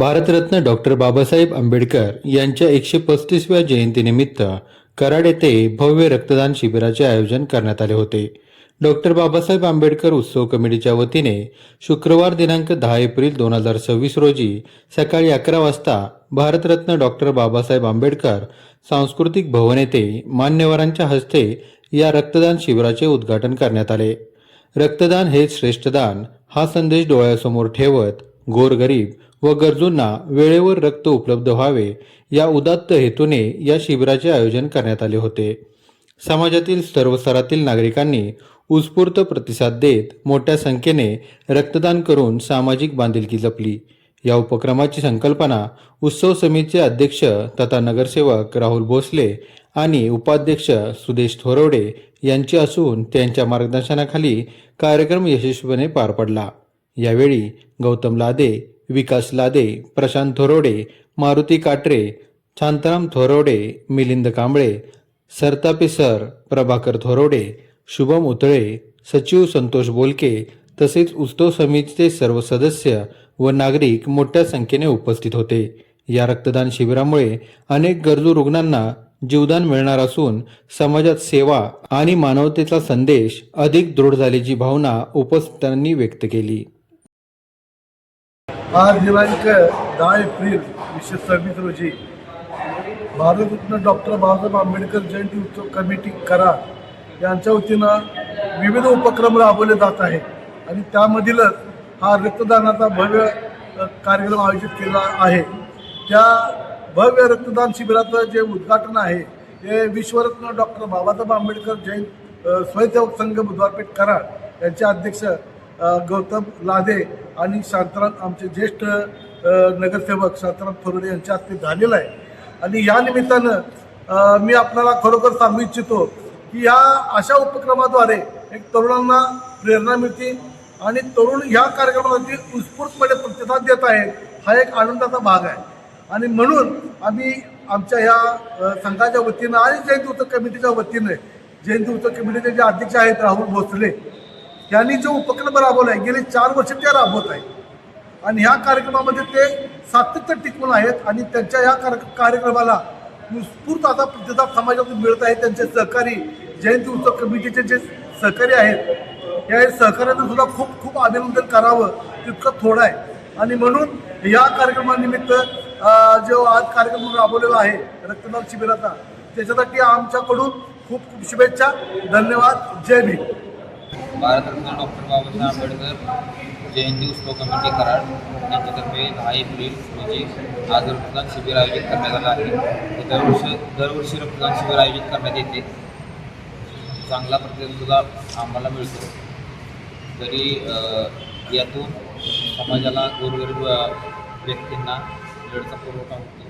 Bharat Ratna doctor Babasaheb Ambedkar यांच्या 135व्या जयंतीनिमित्त कराड येथे भव्य रक्तदान शिबिराचे आयोजन करण्यात आले होते. डॉक्टर बाबासाहेब आंबेडकर उत्सव कमिटीच्या वतीने शुक्रवार दिनांक 10 एप्रिल 2026 रोजी सकाळी 11 वाजता भारतरत्न डॉक्टर बाबासाहेब आंबेडकर सांस्कृतिक भवन येथे मान्यवरांच्या हस्ते या रक्तदान शिबिराचे उद्घाटन करण्यात आले. रक्तदान हेच श्रेष्ठ दान हा संदेश डोळ्यासमोर ठेवत गोरगरीब व गरजूंना वेळेवर रक्त उपलब्ध व्हावे या उदात्त हेतूने या शिबिराचे आयोजन करण्यात आले होते. समाजातील सर्व स्तरातील नागरिकांनी उत्स्फूर्त प्रतिसाद देत मोठ्या संख्येने रक्तदान करून सामाजिक बांधिलकी जपली. या उपक्रमाची संकल्पना उत्सव समितीचे अध्यक्ष तथा नगरसेवक राहुल भोसले आणि उपाध्यक्ष सुदेश थोरवडे यांची असून त्यांच्या मार्गदर्शनाखाली कार्यक्रम यशस्वीपणे पार पडला. यावेळी गौतम लादे, विकास लादे, प्रशांत थोरवडे, मारुती काटरे, शांताराम थोरवडे, मिलिंद कांबळे, सरतापे सर, प्रभाकर थोरवडे, शुभम उतळे, सचिव संतोष बोलके तसेच उत्सव समितीचे सर्व सदस्य व नागरिक मोठ्या संख्येने उपस्थित होते. या रक्तदान शिबिरामुळे अनेक गरजू रुग्णांना जीवदान मिळणार असून समाजात सेवा आणि मानवतेचा संदेश अधिक दृढ झाल्याची भावना उपस्थितांनी व्यक्त केली. आज दिनांक 10 एप्रिल 2026 रोजी भारतरत्न डॉक्टर बाबासाहेब आंबेडकर जयंती उत्सव कमिटी कराड यांच्या वतीनं विविध उपक्रम राबवले जात आहेत आणि त्यामधीलच हा रक्तदानाचा भव्य कार्यक्रम आयोजित केला आहे. त्या भव्य रक्तदान शिबिराचं जे उद्घाटन आहे ते विश्वरत्न डॉक्टर बाबासाहेब आंबेडकर स्वयंसेवक संघ बुधवारपेठ कराड यांचे अध्यक्ष गौतम लादे आणि शांताराम आमचे ज्येष्ठ नगरसेवक शांताराम थोरडे यांच्या हस्ते झालेलं आहे. आणि या निमित्तानं मी आपल्याला खरोखर सांगू इच्छितो की ह्या अशा उपक्रमाद्वारे एक तरुणांना प्रेरणा मिळते आणि तरुण ह्या कार्यक्रमासाठी उत्स्फूर्तपणे प्रतिसाद देत आहेत. हा एक आनंदाचा भाग आहे आणि म्हणून आम्ही आमच्या ह्या संघाच्या वतीनं आणि जयंती उत्सव कमिटीच्या वतीने जयंती उत्सव कमिटीचे जे अध्यक्ष आहेत राहुल भोसले यांनी जो उपक्रम राबवला आहे गेली 4 वर्ष ते राबवत आहेत आणि ह्या कार्यक्रमामध्ये ते सातत्य टिकून आहेत आणि त्यांच्या ह्या कार्यक्रमाला उत्स्फूर्त असा प्रतिसाद समाजातून मिळत आहे. त्यांचे सहकारी जयंती उत्सव कमिटीचे जे सहकारी आहेत या सहकार्याचं सुद्धा खूप खूप अभिनंदन करावं तितकं थोडं आहे. आणि म्हणून या कार्यक्रमानिमित्त जो आज कार्यक्रम राबवलेला आहे रक्तदान शिबिराचा त्याच्यासाठी आमच्याकडून खूप खूप शुभेच्छा. धन्यवाद. जय भीम. भारतरत्न डॉक्टर बाबासाहेब आंबेडकर जयंती उत्सव कमिटी कराड यांच्यातर्फे 10 एप्रिल रोजी आज रक्तदान शिबिर आयोजित करण्यात आलं आहे. दरवर्षी रक्तदान शिबिर आयोजित करण्यात येते. चांगला प्रतिसाद आम्हाला मिळतो. तरी यातून समाजाला गोरगरीब व्यक्तींना ब्लडचा पुरवठा होतो.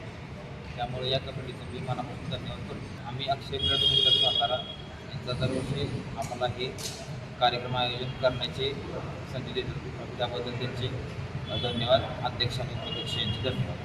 त्यामुळे या कमिटीचं मी मनापासून धन्यवाद करतो. आम्ही अक्षय ब्लड सेंटर सातारा यांचा दरवर्षी आम्हाला हे कार्यक्रम आयोजन करण्याची संधी देतो. त्याबद्दल त्यांचे धन्यवाद. अध्यक्ष आणि उपाध्यक्ष यांचे धन्यवाद.